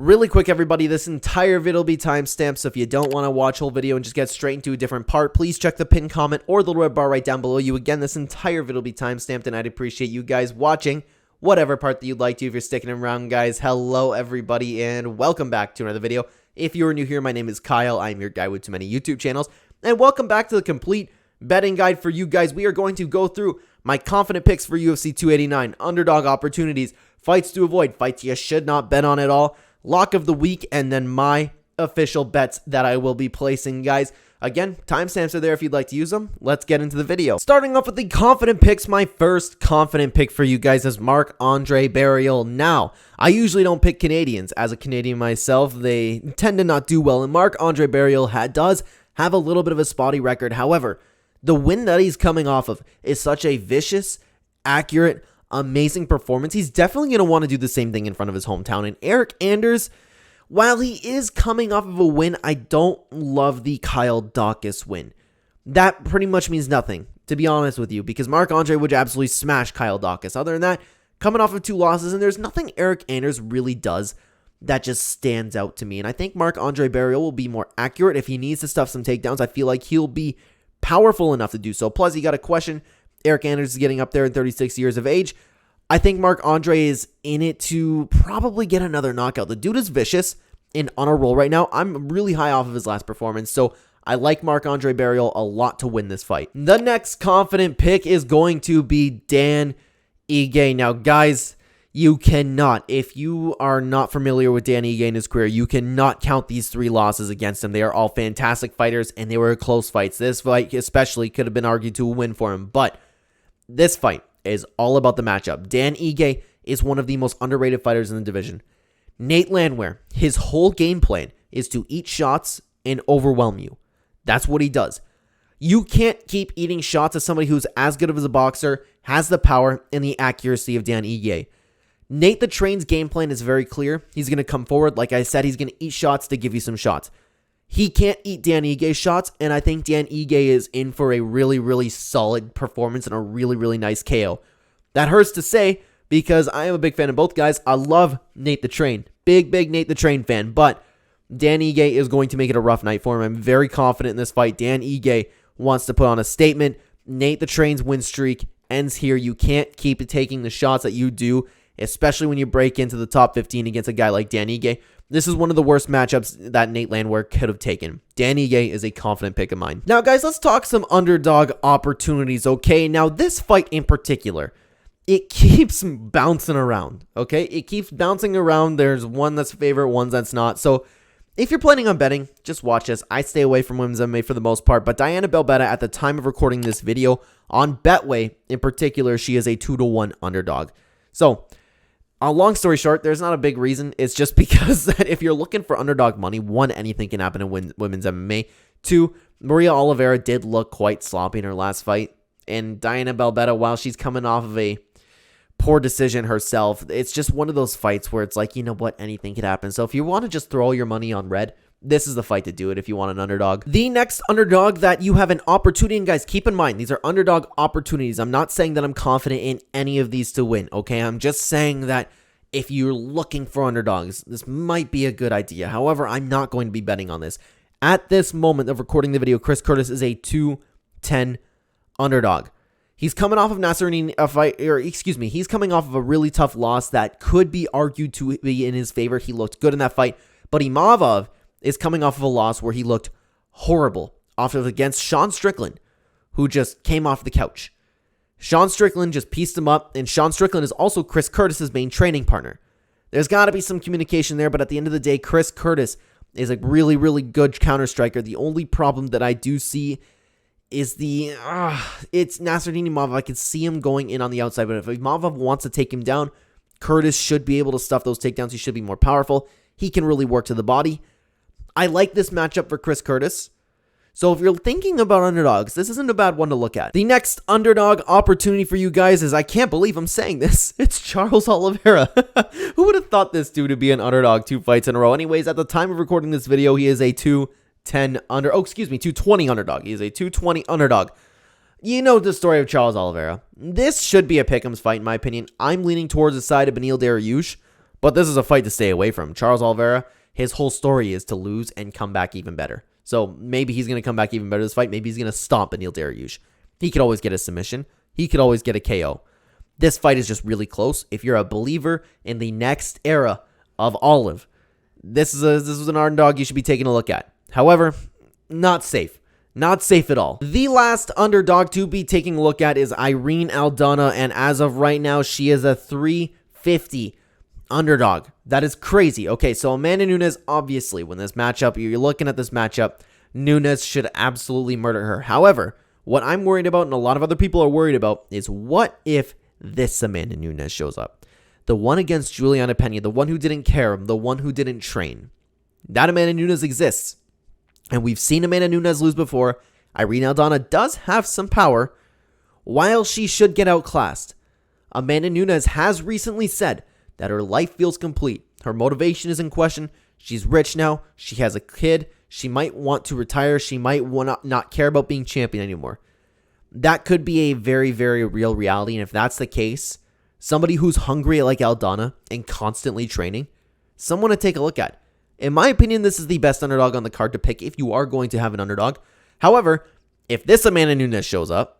Really quick, everybody, this entire video will be timestamped, so if you don't want to watch whole video and just get straight into a different part, please check the pinned comment or the little red bar right down below you. Again, this entire video will be timestamped, and I'd appreciate you guys watching whatever part that you'd like to if you're sticking around, guys. Hello, everybody, and welcome back to another video. If you are new here, my name is Kyle. I'm your guy with too many YouTube channels, and welcome back to the complete betting guide for you guys. We are going to go through my confident picks for UFC 289, underdog opportunities, fights to avoid, fights you should not bet on at all, lock of the week, and then my official bets that I will be placing, guys. Again, timestamps are there if you'd like to use them. Let's get into the video. Starting off with the confident picks, my first confident pick for you guys is Marc-Andre Barriault. Now, I usually don't pick Canadians. As a Canadian myself, they tend to not do well, and Marc-Andre Barriault does have a little bit of a spotty record. However, the win that he's coming off of is such a vicious, accurate, amazing performance. He's definitely going to want to do the same thing in front of his hometown. And Eric Anders, while he is coming off of a win, I don't love the Kyle Daukaus win. That pretty much means nothing, to be honest with you, because Marc-Andre would absolutely smash Kyle Daukaus. Other than that, coming off of 2 losses, and there's nothing Eric Anders really does that just stands out to me. And I think Marc-Andre Barriault will be more accurate if he needs to stuff some takedowns. I feel like he'll be powerful enough to do so. Plus, you got to question, Eric Anders is getting up there in 36 years of age. I think Marc-Andre is in it to probably get another knockout. The dude is vicious and on a roll right now. I'm really high off of his last performance, so I like Marc-Andre Barriault a lot to win this fight. The next confident pick is going to be Dan Ige. Now, guys, you cannot, if you are not familiar with Dan Ige in his career, you cannot count these 3 losses against him. They are all fantastic fighters, and they were close fights. This fight especially could have been argued to a win for him, but this fight is all about the matchup. Dan Ige is one of the most underrated fighters in the division. Nate Landwehr, his whole game plan is to eat shots and overwhelm you. That's what he does. You can't keep eating shots as somebody who's as good as a boxer, has the power and the accuracy of Dan Ige. Nate the Train's game plan is very clear. He's going to come forward. Like I said, he's going to eat shots to give you some shots. He can't eat Dan Ige's shots, and I think Dan Ige is in for a really, really solid performance and a really, really nice KO. That hurts to say because I am a big fan of both guys. I love Nate the Train. Big Nate the Train fan, but Dan Ige is going to make it a rough night for him. I'm very confident in this fight. Dan Ige wants to put on a statement. Nate the Train's win streak ends here. You can't keep taking the shots that you do, especially when you break into the top 15 against a guy like Dan Ige. This is one of the worst matchups that Nate Landwehr could have taken. Dan Ige is a confident pick of mine. Now, guys, let's talk some underdog opportunities, okay? Now, this fight in particular, it keeps bouncing around, okay? It keeps bouncing around. There's one that's favorite, one that's not. So, if you're planning on betting, just watch this. I stay away from women's MMA for the most part, but Diana Belbetta, at the time of recording this video, on Betway in particular, she is a 2-1 underdog. So, a long story short, there's not a big reason. It's just because that if you're looking for underdog money, 1, anything can happen in women's MMA. 2, Maria Oliveira did look quite sloppy in her last fight. And Diana Belbetta, while she's coming off of a poor decision herself, it's just one of those fights where it's like, you know what, anything could happen. So if you want to just throw all your money on red, this is the fight to do it if you want an underdog. The next underdog that you have an opportunity, and guys, keep in mind, these are underdog opportunities. I'm not saying that I'm confident in any of these to win, okay? I'm just saying that if you're looking for underdogs, this might be a good idea. However, I'm not going to be betting on this. At this moment of recording the video, Chris Curtis is a 2-10 underdog. He's coming off of he's coming off of a really tough loss that could be argued to be in his favor. He looked good in that fight, but Imavov is coming off of a loss where he looked horrible against Sean Strickland, who just came off the couch. Sean Strickland just pieced him up, and Sean Strickland is also Chris Curtis's main training partner. There's got to be some communication there, but at the end of the day, Chris Curtis is a really, really good counter striker. The only problem that I do see is it's Nasruddin Imavov. I can see him going in on the outside, but if Imavov wants to take him down, Curtis should be able to stuff those takedowns. He should be more powerful. He can really work to the body. I like this matchup for Chris Curtis. So if you're thinking about underdogs, this isn't a bad one to look at. The next underdog opportunity for you guys is, I can't believe I'm saying this, it's Charles Oliveira. Who would have thought this dude to be an underdog 2 fights in a row? Anyways, at the time of recording this video, he is a 220 underdog. He is a 220 underdog. You know the story of Charles Oliveira. This should be a pick'ems fight, in my opinion. I'm leaning towards the side of Beneil Dariush, But this is a fight to stay away from. Charles Oliveira, his whole story is to lose and come back even better. So maybe he's going to come back even better this fight. Maybe he's going to stomp Beneil Dariush. He could always get a submission. He could always get a KO. This fight is just really close. If you're a believer in the next era of Olive, this is an underdog you should be taking a look at. However, not safe. Not safe at all. The last underdog to be taking a look at is Irene Aldana, and as of right now, she is a 350 underdog. That is crazy. Okay, so Amanda Nunes, obviously, when this matchup, you're looking at this matchup, Nunes should absolutely murder her. However, what I'm worried about, and a lot of other people are worried about, is what if this Amanda Nunes shows up? The one against Juliana Pena, the one who didn't care, the one who didn't train. That Amanda Nunes exists. And we've seen Amanda Nunes lose before. Irene Aldana does have some power. While she should get outclassed, Amanda Nunes has recently said that her life feels complete. Her motivation is in question. She's rich now. She has a kid. She might want to retire. She might not care about being champion anymore. That could be a very, very real reality. And if that's the case, somebody who's hungry like Aldana and constantly training, someone to take a look at. In my opinion, this is the best underdog on the card to pick if you are going to have an underdog. However, if this Amanda Nunes shows up,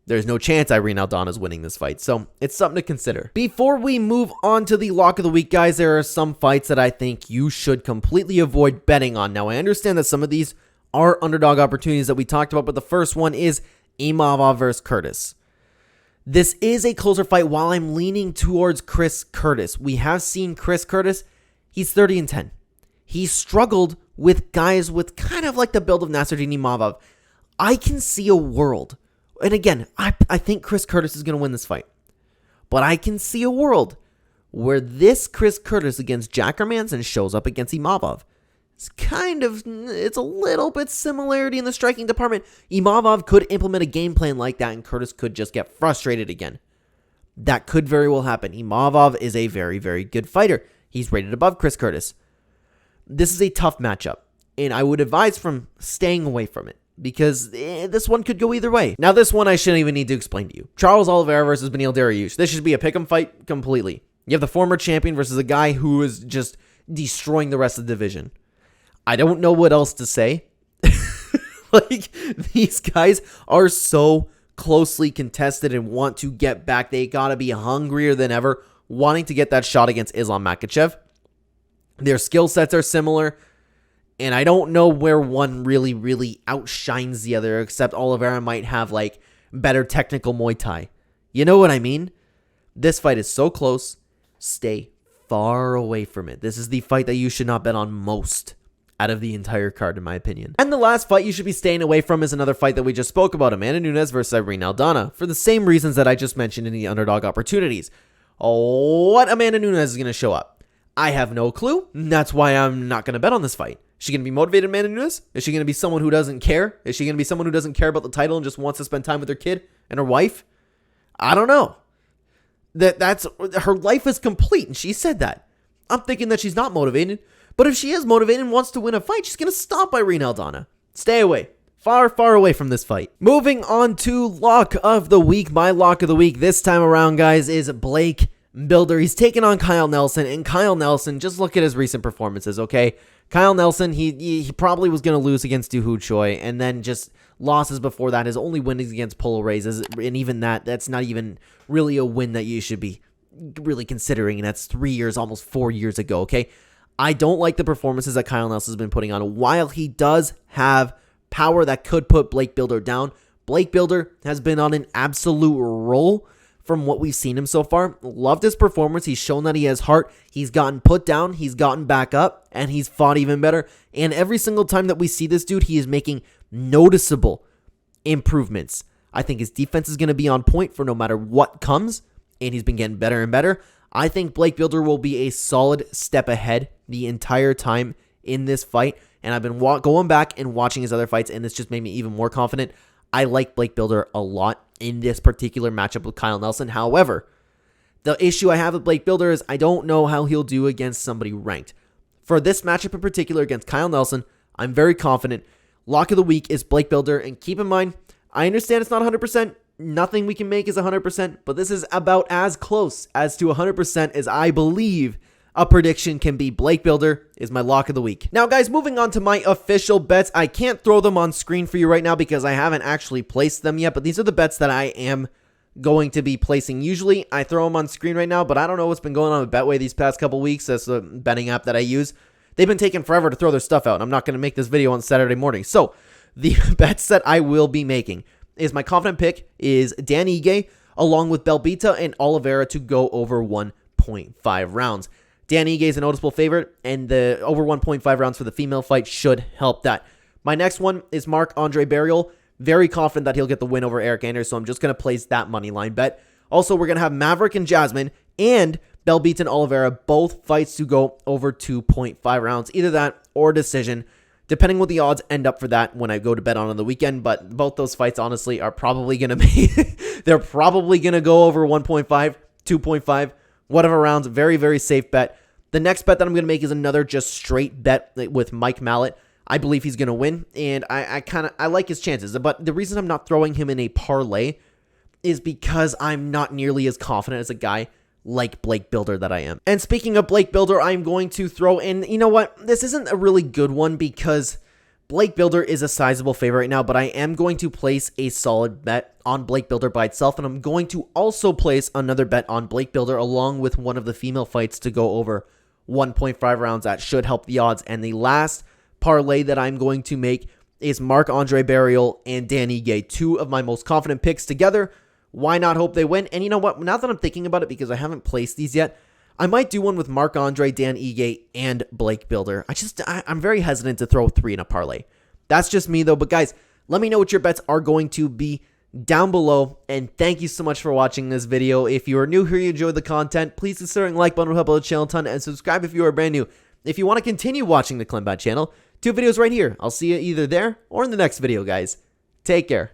there's no chance Irene Aldana is winning this fight. So it's something to consider. Before we move on to the lock of the week, guys, there are some fights that I think you should completely avoid betting on. Now, I understand that some of these are underdog opportunities that we talked about, but the first one is Imavov versus Curtis. This is a closer fight while I'm leaning towards Chris Curtis. We have seen Chris Curtis. He's 30-10. He struggled with guys with kind of like the build of Nasruddin Imavov. I can see a world, and again, I think Chris Curtis is going to win this fight, but I can see a world where this Chris Curtis against Jack Hermanson shows up against Imavov. It's a little bit similarity in the striking department. Imavov could implement a game plan like that, and Curtis could just get frustrated again. That could very well happen. Imavov is a very, very good fighter. He's rated above Chris Curtis. This is a tough matchup, and I would advise from staying away from it, because this one could go either way. Now, this one I shouldn't even need to explain to you. Charles Oliveira versus Beneil Dariush. This should be a pick'em fight completely. You have the former champion versus a guy who is just destroying the rest of the division. I don't know what else to say. Like, these guys are so closely contested and want to get back. They gotta be hungrier than ever, wanting to get that shot against Islam Makhachev. Their skill sets are similar, and I don't know where one really, really outshines the other, except Oliveira might have, like, better technical Muay Thai. You know what I mean? This fight is so close. Stay far away from it. This is the fight that you should not bet on most out of the entire card, in my opinion. And the last fight you should be staying away from is another fight that we just spoke about, Amanda Nunes versus Irene Aldana, for the same reasons that I just mentioned in the underdog opportunities. What Amanda Nunes is going to show up? I have no clue. That's why I'm not going to bet on this fight. Is she going to be motivated, Amanda Nunes? Is she going to be someone who doesn't care? Is she going to be someone who doesn't care about the title and just wants to spend time with her kid and her wife? I don't know. That's her life is complete, and she said that. I'm thinking that she's not motivated, but if she is motivated and wants to win a fight, she's going to stop Irene Aldana. Stay away. Far, far away from this fight. Moving on to lock of the week. My lock of the week this time around, guys, is Blake Builder. He's taking on Kyle Nelson, and Kyle Nelson, just look at his recent performances, okay? Kyle Nelson, he probably was going to lose against Du Hu Choi, and then just losses before that. His only win is against Polo Reyes, and even that's not even really a win that you should be really considering, and that's 3 years, almost 4 years ago, okay? I don't like the performances that Kyle Nelson has been putting on. While he does have power that could put Blake Builder down, Blake Builder has been on an absolute roll from what we've seen him so far. Loved his performance. He's shown that he has heart. He's gotten put down. He's gotten back up, and he's fought even better. And every single time that we see this dude, he is making noticeable improvements. I think his defense is going to be on point for no matter what comes, and he's been getting better and better. I think Blake Builder will be a solid step ahead the entire time in this fight, and I've been going back and watching his other fights, and this just made me even more confident. I like Blake Builder a lot in this particular matchup with Kyle Nelson. However, the issue I have with Blake Builder is I don't know how he'll do against somebody ranked. For this matchup in particular against Kyle Nelson, I'm very confident. Lock of the week is Blake Builder, and keep in mind, I understand it's not 100%. Nothing we can make is 100%, but this is about as close as to 100% as I believe a prediction can be Blake Builder is my lock of the week. Now, guys, moving on to my official bets. I can't throw them on screen for you right now because I haven't actually placed them yet, but these are the bets that I am going to be placing. Usually, I throw them on screen right now, but I don't know what's been going on with Betway these past couple weeks. That's the betting app that I use. They've been taking forever to throw their stuff out, and I'm not going to make this video on Saturday morning. So, the bets that I will be making is my confident pick is Dan Ige, along with Belbita and Oliveira to go over 1.5 rounds. Dan Ige is a noticeable favorite, and the over 1.5 rounds for the female fight should help that. My next one is Marc-Andre Barriol. Very confident that he'll get the win over Eric Anders, so I'm just going to place that money line bet. Also, we're going to have Maverick and Jasmine and Belbita and Oliveira, both fights to go over 2.5 rounds. Either that or decision, depending what the odds end up for that when I go to bet on the weekend. But both those fights, honestly, are probably going to be, they're probably going to go over 1.5, 2.5, whatever rounds. Very, very safe bet. The next bet that I'm going to make is another just straight bet with Mike Mallet. I believe he's going to win, and I like his chances. But the reason I'm not throwing him in a parlay is because I'm not nearly as confident as a guy like Blake Builder that I am. And speaking of Blake Builder, I'm going to throw in, you know what? This isn't a really good one because Blake Builder is a sizable favorite right now, but I am going to place a solid bet on Blake Builder by itself, and I'm going to also place another bet on Blake Builder along with one of the female fights to go over 1.5 rounds. That should help the odds. And the last parlay that I'm going to make is Marc-Andre Barriol and Dan Ige, two of my most confident picks together. Why not hope they win? And you know what? Now that I'm thinking about it, because I haven't placed these yet, I might do one with Marc-Andre, Dan Ige, and Blake Builder. I'm very hesitant to throw three in a parlay. That's just me, though. But guys, let me know what your bets are going to be down below. And thank you so much for watching this video. If you are new here, you enjoyed the content, please consider a like button will help out the channel a ton, and subscribe if you are brand new. If you want to continue watching the Clenbat channel, 2 videos right here. I'll see you either there or in the next video, guys. Take care.